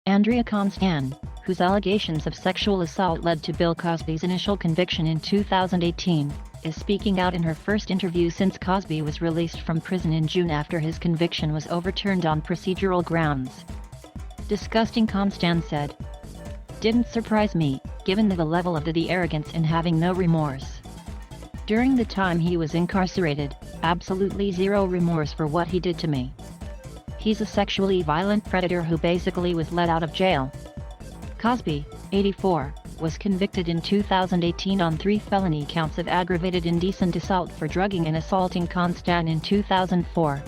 Andrea Constand, whose allegations of sexual assault led to Bill Cosby's initial conviction in 2018, is speaking out in her first interview since Cosby was released from prison in June after his conviction was overturned on procedural grounds. Disgusting, Constand said. Didn't surprise me, given the level of the arrogance and having no remorse. During the time he was incarcerated, absolutely zero remorse for what he did to me. He's a sexually violent predator who basically was let out of jail. Cosby, 84, was convicted in 2018 on 3 felony counts of aggravated indecent assault for drugging and assaulting Constand in 2004.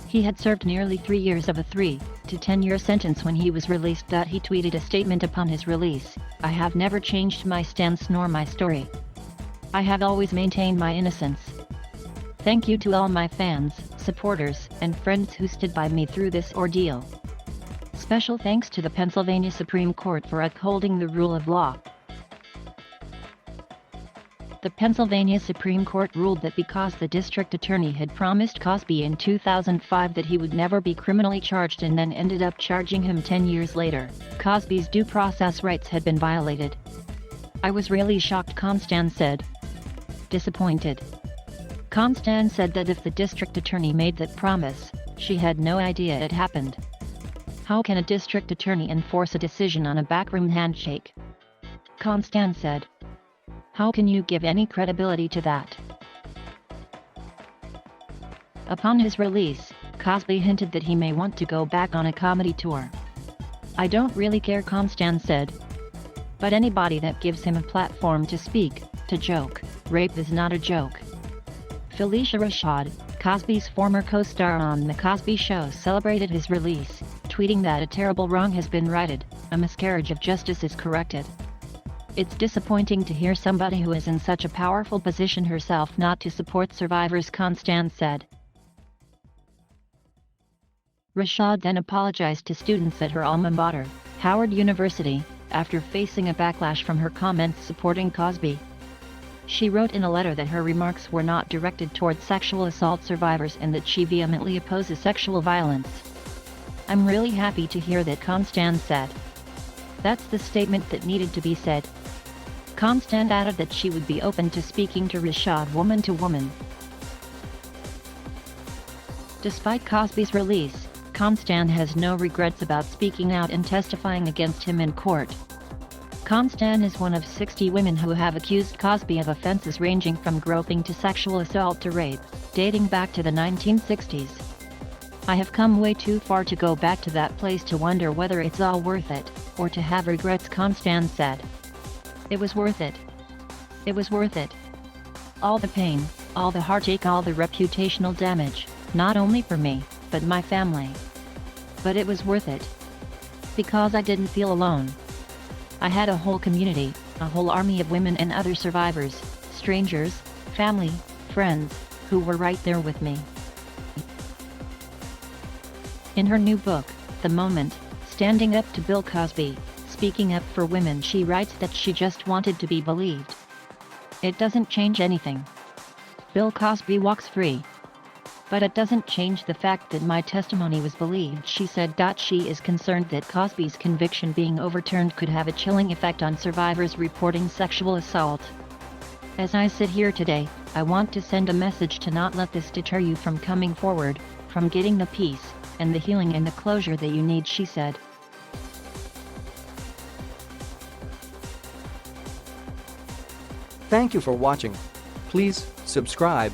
He had served nearly 3 years of a 3 to 10-year sentence when he was released. He tweeted a statement upon his release: "I have never changed my stance nor my story. I have always maintained my innocence. Thank you to all my fans, supporters, and friends who stood by me through this ordeal. Special thanks to the Pennsylvania Supreme Court for upholding the rule of law." The Pennsylvania Supreme Court ruled that because the district attorney had promised Cosby in 2005 that he would never be criminally charged and then ended up charging him 10 years later, Cosby's due process rights had been violated. "I was really shocked," Constand said. "Disappointed." Constand said that if the district attorney made that promise, she had no idea it happened. How can a district attorney enforce a decision on a backroom handshake? Constand said. How can you give any credibility to that? Upon his release, Cosby hinted that he may want to go back on a comedy tour. "I don't really care," Constand said. "But anybody that gives him a platform to speak, to joke, rape is not a joke." Phylicia Rashad, Cosby's former co-star on The Cosby Show, celebrated his release, tweeting that a terrible wrong has been righted, a miscarriage of justice is corrected. "It's disappointing to hear somebody who is in such a powerful position herself not to support survivors," Constand said. Rashad then apologized to students at her alma mater, Howard University, after facing a backlash from her comments supporting Cosby. She wrote in a letter that her remarks were not directed toward sexual assault survivors and that she vehemently opposes sexual violence. "I'm really happy to hear that," Constand said. "That's the statement that needed to be said." Constand added that she would be open to speaking to Rashad woman to woman. Despite Cosby's release, Constand has no regrets about speaking out and testifying against him in court. Constand is one of 60 women who have accused Cosby of offenses ranging from groping to sexual assault to rape, dating back to the 1960s. "I have come way too far to go back to that place to wonder whether it's all worth it, or to have regrets," Constand said. "It was worth it. It was worth it. All the pain, all the heartache, all the reputational damage, not only for me, but my family. But it was worth it. Because I didn't feel alone. I had a whole community, a whole army of women and other survivors, strangers, family, friends, who were right there with me." In her new book, The Moment, Standing Up to Bill Cosby, Speaking Up for Women, she writes that she just wanted to be believed. "It doesn't change anything. Bill Cosby walks free. But it doesn't change the fact that my testimony was believed," she said. She is concerned that Cosby's conviction being overturned could have a chilling effect on survivors reporting sexual assault. "As I sit here today, I want to send a message to not let this deter you from coming forward, from getting the peace, and the healing and the closure that you need," she said. Thank you for watching. Please subscribe